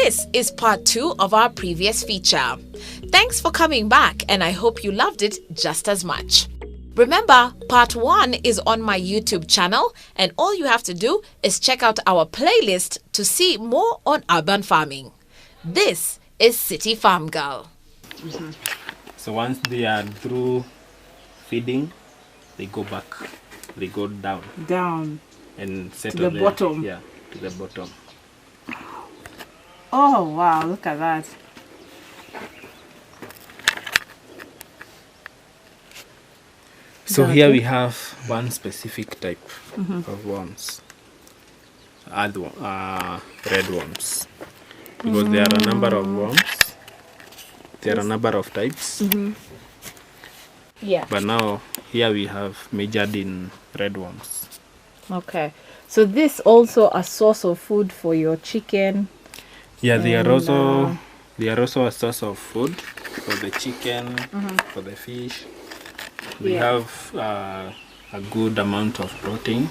This is part 2 of our previous feature. Thanks for coming back, and I hope you loved it just as much. Remember, part 1 is on my YouTube channel, and all you have to do is check out our playlist to see more on urban farming. This is City Farm Girl. So once they are through feeding, they go back. They go down. Down. And settle To the there. bottom. Yeah, to the bottom. Oh wow, look at that. So here we have one specific type of worms. Red worms. Because there are a number of worms. There are a number of types. Yeah. But now here we have majored in red worms. Okay. So this also a source of food for your chicken. Yeah, they are also a source of food for the chicken, for the fish. We have a good amount of protein,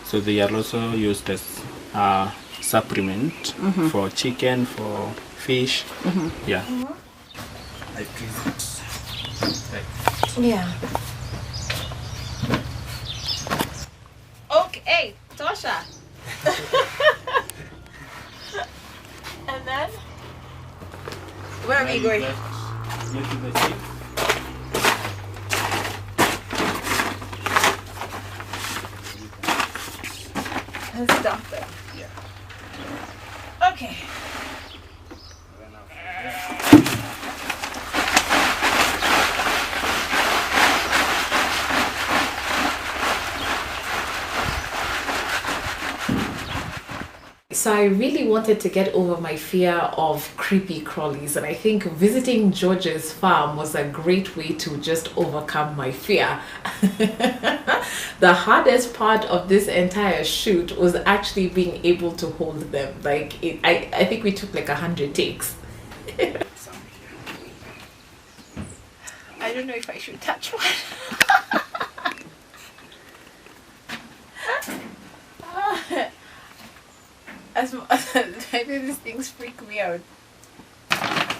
so they are also used as supplement for chicken, for fish. Yeah. I freeze it. Yeah. Okay, Tosha. And then, where are we going? Here to the sheep. Let's stop there. Yeah. Okay. So I really wanted to get over my fear of creepy crawlies, and I think visiting George's farm was a great way to just overcome my fear. The hardest part of this entire shoot was actually being able to hold them. Like I think we took like 100 takes. I don't know if I should touch one. As maybe these things freak me out. Let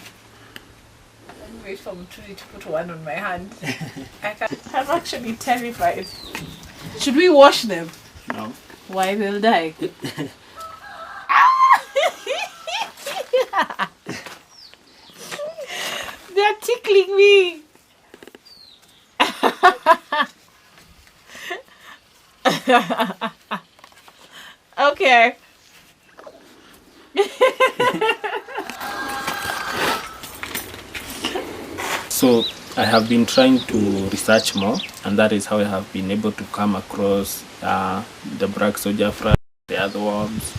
me wait for Mtuli to put one on my hand. I'm actually terrified. Should we wash them? No. Why? They'll die. They're tickling me. Okay. So I have been trying to research more, and that is how I have been able to come across the black soldier fly, the other worms,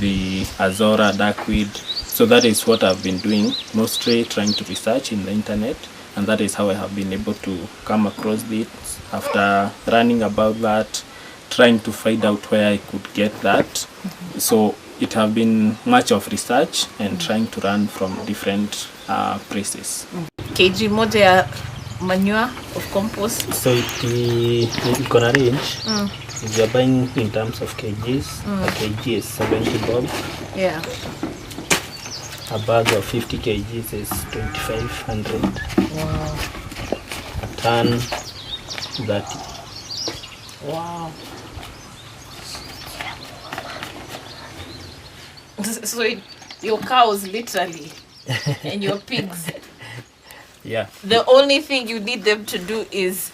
the azora duckweed. So that is what I've been doing, mostly trying to research in the internet, and that is how I have been able to come across this. After running about that, trying to find out where I could get that. So it have been much of research and trying to run from different places. Kg moja ya manure of compost. So it gonna range. If you're buying in terms of kgs, a kg is 70 bob. Yeah. A bag of 50 kgs is 2,500. Wow. A ton, 30. Wow. So your cows literally and your pigs. Yeah. The only thing you need them to do is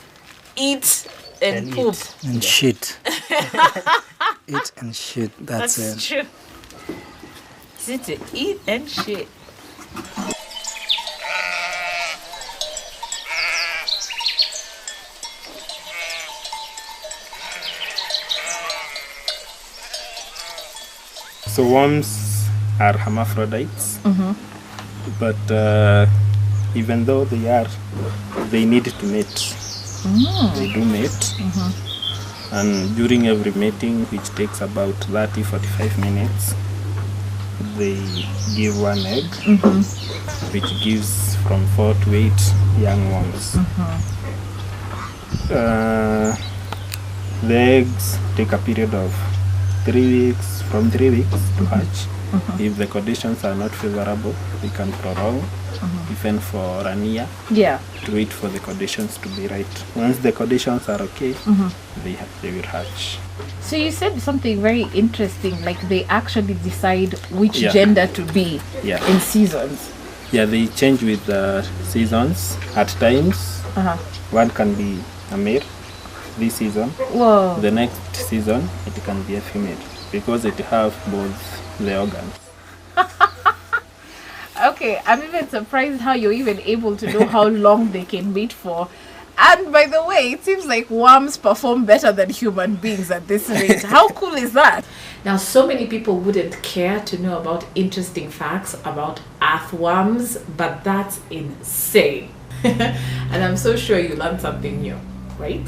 eat and poop. Eat. And shit. Eat and shit. That's it. True. Sit to eat and shit. So worms are hermaphrodites, but even though they need to mate. They do mate, and during every mating, which takes about 30-45 minutes, they give one egg, which gives from 4 to 8 young worms. The eggs take a period of 3 weeks, from 3 weeks to hatch. If the conditions are not favorable, we can prolong even for an year Yeah. to wait for the conditions to be right. Once the conditions are okay, they will hatch. So you said something very interesting, like they actually decide which Yeah. gender to be Yeah. in seasons. Yeah, they change with the seasons. At times, one can be a male this season. Whoa. The next season, it can be a female because it have both the organs. Okay, I'm even surprised how you're even able to know how long they can mate for. And by the way, it seems like worms perform better than human beings at this rate. How cool is that? Now, so many people wouldn't care to know about interesting facts about earthworms, but that's insane. And I'm so sure you learned something new, right?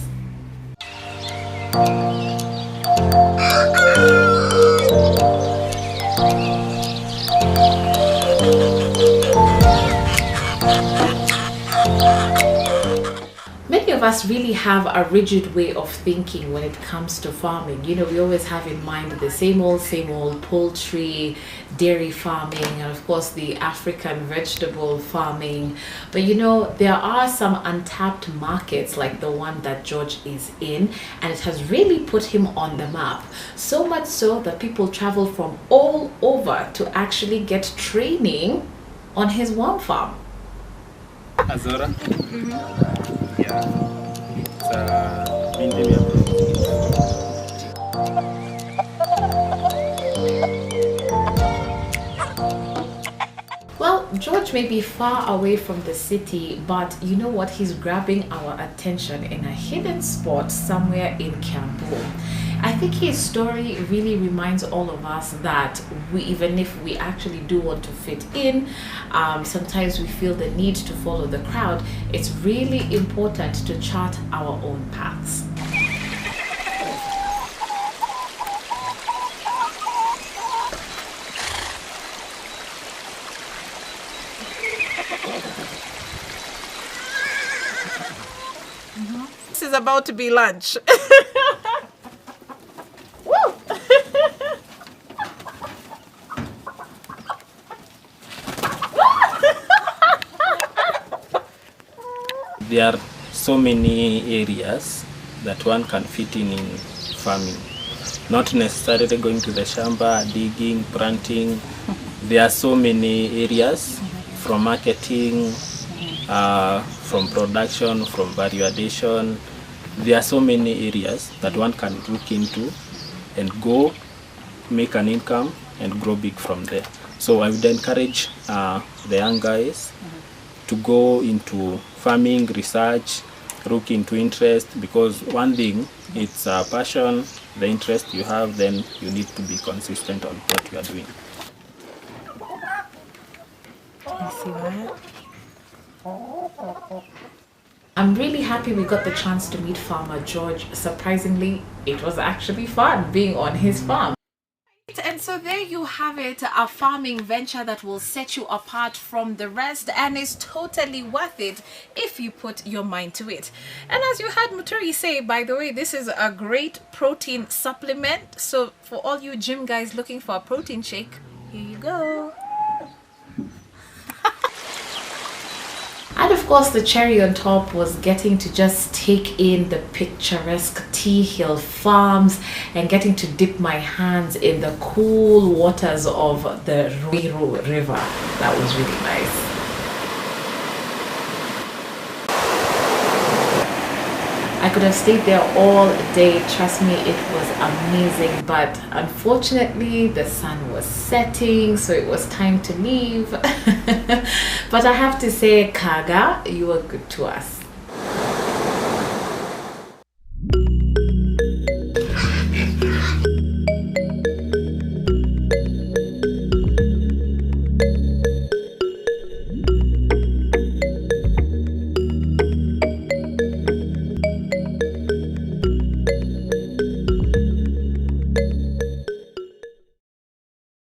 Many of us really have a rigid way of thinking when it comes to farming. You know, we always have in mind the same old poultry, dairy farming, and of course the African vegetable farming. But you know, there are some untapped markets like the one that George is in, and it has really put him on the map. So much so that people travel from all over to actually get training on his worm farm. Azora. Yeah. It's India. Well, George may be far away from the city, but you know what? He's grabbing our attention in a hidden spot somewhere in Kiambu. I think his story really reminds all of us that even if we actually do want to fit in, sometimes we feel the need to follow the crowd. It's really important to chart our own paths. This is about to be lunch. There are so many areas that one can fit in farming. Not necessarily going to the shamba, digging, planting. There are so many areas from marketing, from production, from value addition. There are so many areas that one can look into and go make an income and grow big from there. So I would encourage the young guys to go into farming, research, look into interest, because one thing, it's a passion, the interest you have, then you need to be consistent on what you are doing. I'm really happy we got the chance to meet Farmer George. Surprisingly, it was actually fun being on his farm. And so there you have it, a farming venture that will set you apart from the rest and is totally worth it if you put your mind to it. And as you heard Muturi say, by the way, this is a great protein supplement. So for all you gym guys looking for a protein shake, here you go. And of course, the cherry on top was getting to just take in the picturesque Tea Hill farms and getting to dip my hands in the cool waters of the Ruiru River. That was really nice. I could have stayed there all day. Trust me, it was amazing. But unfortunately, the sun was setting, so it was time to leave. But I have to say, Kaga, you were good to us.